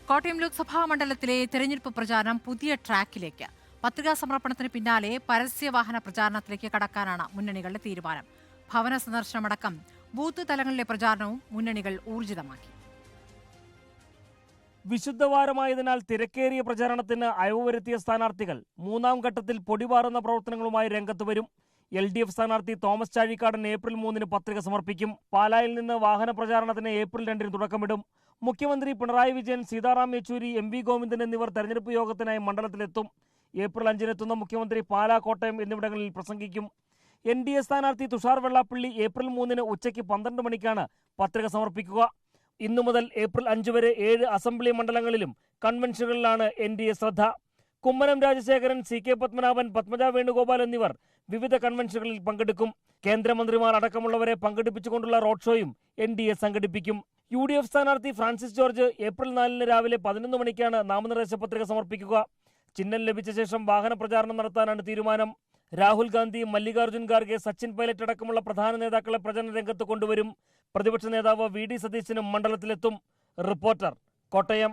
കോട്ടയം ലോക്സഭാ മണ്ഡലത്തിലെ തെരഞ്ഞെടുപ്പ് പ്രചാരണം പുതിയ ട്രാക്കിലേക്ക്. പത്രികാ സമർപ്പണത്തിന് പിന്നാലെ പരസ്യവാഹന പ്രചാരണത്തിലേക്ക് കടക്കാനാണ് മുന്നണികളുടെ തീരുമാനം. ഭവന സന്ദർശനമടക്കം ബൂത്ത് തലങ്ങളിലെ പ്രചാരണവും മുന്നണികൾ ഊർജിതമാക്കി. വിശുദ്ധവാരമായതിനാൽ തിരക്കേറിയ പ്രചാരണത്തിന് അയവ് വരുത്തിയ സ്ഥാനാർത്ഥികൾ മൂന്നാം ഘട്ടത്തിൽ പൊടിപാറുന്ന പ്രവർത്തനങ്ങളുമായി രംഗത്ത് വരും. LDF സ്ഥാനാർത്ഥി തോമസ് ചാഴിക്കാടൻ ഏപ്രിൽ 3 പത്രിക സമർപ്പിക്കും. പാലായിൽ നിന്ന് വാഹന പ്രചാരണത്തിന് ഏപ്രിൽ 2 തുടക്കമിടും. മുഖ്യമന്ത്രി പിണറായി വിജയൻ, സീതാറാം യെച്ചൂരി, MV ഗോവിന്ദൻ എന്നിവർ തെരഞ്ഞെടുപ്പ് യോഗത്തിനായി മണ്ഡലത്തിലെത്തും. ഏപ്രിൽ 5 മുഖ്യമന്ത്രി പാലാ, കോട്ടയം എന്നിവിടങ്ങളിൽ പ്രസംഗിക്കും. NDA സ്ഥാനാർത്ഥി തുഷാർ വെള്ളാപ്പള്ളി ഏപ്രിൽ 3 ഉച്ചയ്ക്ക് 12 മണിക്കാണ് പത്രിക സമർപ്പിക്കുക. ഇന്നു മുതൽ ഏപ്രിൽ 5 വരെ 7 അസംബ്ലി മണ്ഡലങ്ങളിലും കൺവെൻഷനുകളിലാണ് NDA ശ്രദ്ധ. കുമ്മനം രാജശേഖരൻ, CK പത്മനാഭൻ, പത്മജ വേണുഗോപാൽ എന്നിവർ വിവിധ കൺവെൻഷനുകളിൽ പങ്കെടുക്കും. കേന്ദ്രമന്ത്രിമാർ അടക്കമുള്ളവരെ പങ്കെടുപ്പിച്ചുകൊണ്ടുള്ള റോഡ് ഷോയും NDA സംഘടിപ്പിക്കും. UDF സ്ഥാനാർത്ഥി ഫ്രാൻസിസ് ജോർജ് ഏപ്രിൽ 4 രാവിലെ 11 മണിക്കാണ് നാമനിർദ്ദേശ പത്രിക സമർപ്പിക്കുക. ചിഹ്നം ലഭിച്ച ശേഷം വാഹന പ്രചാരണം നടത്താനാണ് തീരുമാനം. രാഹുൽ ഗാന്ധി, മല്ലികാർജ്ജുൻ ഖാർഗെ, സച്ചിൻ പൈലറ്റ് അടക്കമുള്ള പ്രധാന നേതാക്കളെ പ്രചരണ രംഗത്ത് കൊണ്ടുവരും. പ്രതിപക്ഷ നേതാവ് VD സതീശനും മണ്ഡലത്തിലെത്തും. റിപ്പോർട്ടർ, കോട്ടയം.